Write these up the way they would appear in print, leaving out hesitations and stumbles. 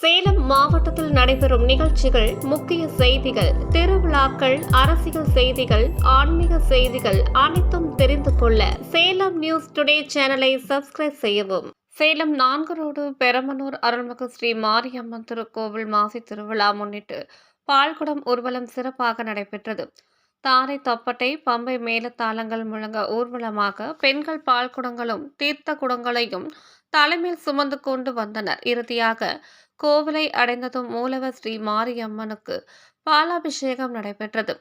சேலம் மாவட்டத்தில் நடைபெறும் நிகழ்ச்சிகள், முக்கிய செய்திகள், திருவிழாக்கள், அரசியல் செய்திகள், ஆன்மீக செய்திகள் அனைத்தும் தெரிந்து கொள்ள சேலம் நியூஸ் டுடே சேனலை சப்ஸ்கிரைப் செய்யவும். சேலம் 4 ரோடு பெரமனூர் அருள்மிகு ஸ்ரீ மாரியம்மன் திருக்கோவில் மாசி திருவிழா முன்னிட்டு பால்குடம் ஊர்வலம் சிறப்பாக நடைபெற்றது. தாரை தப்பட்டை, பம்பை மேளதாளங்கள் முழங்க ஊர்வலமாக பெண்கள் பால்குடங்களும் தீர்த்த குடங்களையும் தலைமையில் சுமந்து கொண்டு வந்தனர். இறுதியாக கோவிலை அடைந்ததும் மூலவர் ஸ்ரீ மாரியம்மனுக்கு பாலாபிஷேகம் நடைபெற்றது.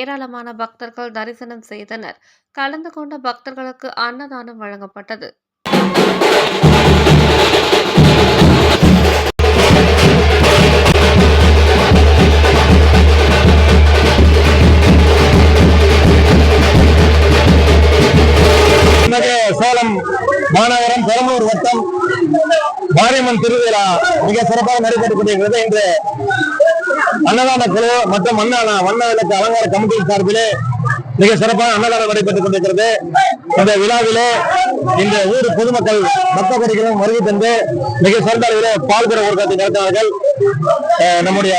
ஏராளமான பக்தர்கள் தரிசனம் செய்தனர். கலந்து கொண்ட பக்தர்களுக்கு அன்னதானம் வழங்கப்பட்டது. சேலம் மாநகரம் பெரம்பலூர் வட்டம் மாரியம்மன் திருவிழா மிக சிறப்பாக நடைபெற்றுக் கொண்டிருக்கிறது. இன்று அன்னதான குழு மற்றும் வண்ண விளக்கு அலங்கார கமிட்டி சார்பிலே மிக சிறப்பாக அன்னதானம் நடைபெற்றுக் கொண்டிருக்கிறது. இந்த விழாவிலே இந்த ஊர் பொதுமக்கள் பக்தர்களும் வருகை தந்து மிக சிறந்த அளவிலே பால்குட ஊர்வலத்தை நடத்தினார்கள். நம்முடைய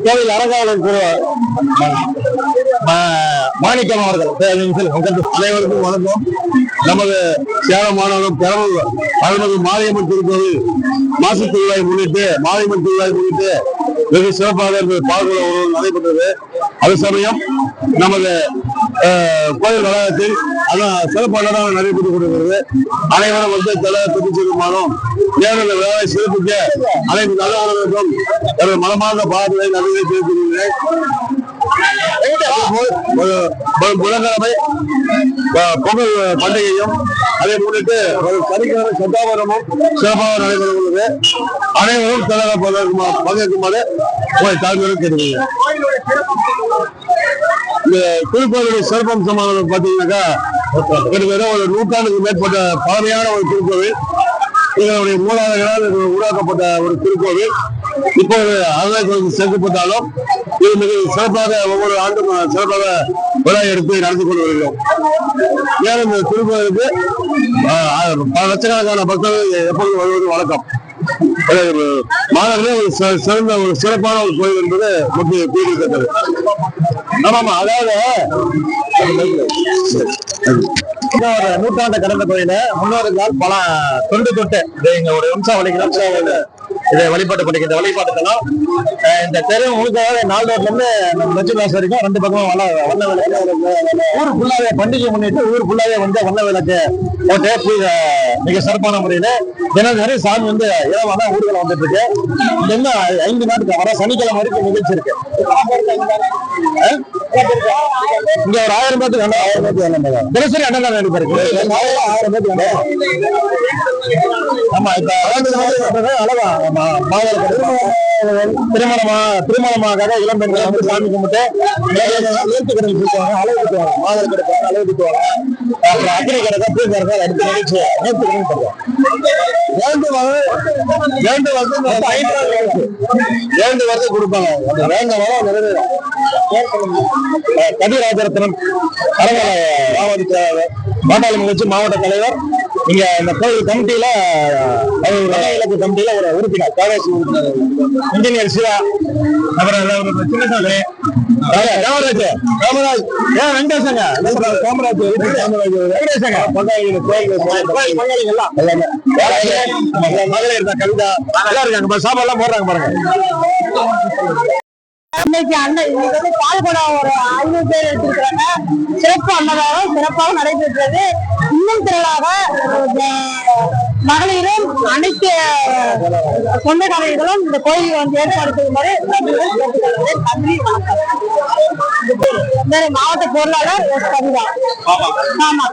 கோவில் அறங்காவலர் குழு மாணிக்கம் அவர்கள் அனைவருக்கும் வணக்கம். நமது சேலம் மாநகரம் பெரம்பலூர் அருள்மிகு மாரியம்மன் திருக்கோவில் மாசி திருவிழாவை முன்னிட்டு வெகு சிறப்பாக பால்குட ஊர்வலம் நடைபெற்றது. அதே சமயம் நமது கோயில் வளாகத்தில் சிறப்பாக நடைபெற்றுக் கொண்டிருக்கிறது. அனைவரும் வந்து திருச்சிமானும் ஏழு விழாவை சிறப்பிக்க அனைத்து நல்லவர்களுக்கும் எனது மனமார்ந்த பாதங்களை நன்றியை தெரிவித்துள்ளேன். புதன்கிழமை பொங்கல் பண்டிகையும் அதை முன்னிட்டு சனிக்கிழமை சட்டாபரமும் சிறப்பாக நடைபெற உள்ளது. அனைவரும் பங்கேற்குமாறு தாழ்மையுடன் கேட்டுக்கொள்கிறேன். இந்த திருக்கோவிலுடைய சிறப்பம்சமானது பார்த்தீங்கன்னாக்கா ஒரு நூற்றாண்டுக்கு மேற்பட்ட பழமையான ஒரு திருக்கோவில். இதனுடைய மூலாதாரங்களால் உருவாக்கப்பட்ட ஒரு திருக்கோவில். இப்போது அறநிலையத்துறைக்கு சேர்க்கப்பட்டாலும் இது மிக சிறப்பாக ஒவ்வொரு ஆண்டும் சிறப்பாக விழா எடுத்து நடத்தி கொண்டு வருகிறோம். மேலும் இந்த திருக்கோவிலுக்கு பல லட்சக்கணக்கான பக்தர்கள் எப்பொழுது வருவது வழக்கம். மாநகரே ஒரு சிறந்த ஒரு சிறப்பான ஒரு கோயில் என்பது முக்கிய குறிப்பிடத்தக்கது. ஆமாமா, அதாவது ஒரு நூற்றாண்டு கடந்த கோயில முன்னோர்கள் பல தொட்டு எங்களுடைய வம்சாவளிக்கு இதை வழிபாட்டு பண்ணிக்கிற வழிபாட்டுக்கெல்லாம் இந்த தெரு முழுக்க 4 ரோட்ல இருந்து நம்ம லட்சுமி வரைக்கும் 2 பக்கமும் வண்ண விளக்கு ஊர் ஃபுல்லாவே பண்டிகை முன்னிட்டு ஊர் ஃபுல்லாவே வந்து வண்ண விளக்கு போட்டு மிக சிறப்பான முறையில தினசரி சாமி வந்து இரவான ஊர்களை வந்துட்டு இருக்கு. இன்னும் 5 நாட்டுக்கு வர சனிக்கிழமை வரைக்கும் நிகழ்ச்சி இருக்கு. இங்க ஒரு 1000 பேருக்கு தினசரி அன்னதானம் நடைபெறுது. 1000 பேருக்கு ஆமா. இப்ப அளவா திருமணமாக இளம்பெண்கள் வந்து சாமி கும்பிட்டு நேர்த்தி கடன் கொடுப்பாங்க, அளவு குத்துவாங்க, மாதல் கிடைப்பாங்க, அளவு குத்துவாங்க. அப்புறம் அக்னி கடை பூ கடை அடுத்த நிகழ்ச்சி நேர்த்தி கடன் பண்ணுவாங்க. வேண்டு வருது கொடுப்பாங்க. வேண்ட வரம் நிறைவேறும். கதிராஜரத்னம் அரங்கல பாட்டாளி நிகழ்ச்சி மாவட்ட தலைவர். இங்க இந்த கோயில் கமிட்டியில இலக்கு கமிட்டியில ஒரு உறுப்பினர் காலேஜ் உறுப்பினர் இன்ஜினியர் சிவா, அப்புறம் சின்னசாமி, காமராஜ் ஏன் வெங்கடேசங்க, காமராஜ் வெங்கடேசங்க, பங்காளிகள் எல்லாம் மகளிர் கவிதா எல்லாம் இருக்காங்க. சாப்பாடு எல்லாம் போடுறாங்க பாருங்க. இன்னைக்கு வந்து பால்குடம் ஒரு 500 பேர் எடுத்திருக்கிறாங்க. சிறப்பு அன்னதானம் சிறப்பாக நடைபெற்றது. இன்னும் திரளாக மகளிரும் அனைத்து சொந்தக்காரர்களும் இந்த கோயிலுக்கு வந்து ஏற்பாடு செய்யுமாறு நன்றி, வணக்கம். மாவட்ட பொருளாளர் கவிதா. ஆமா.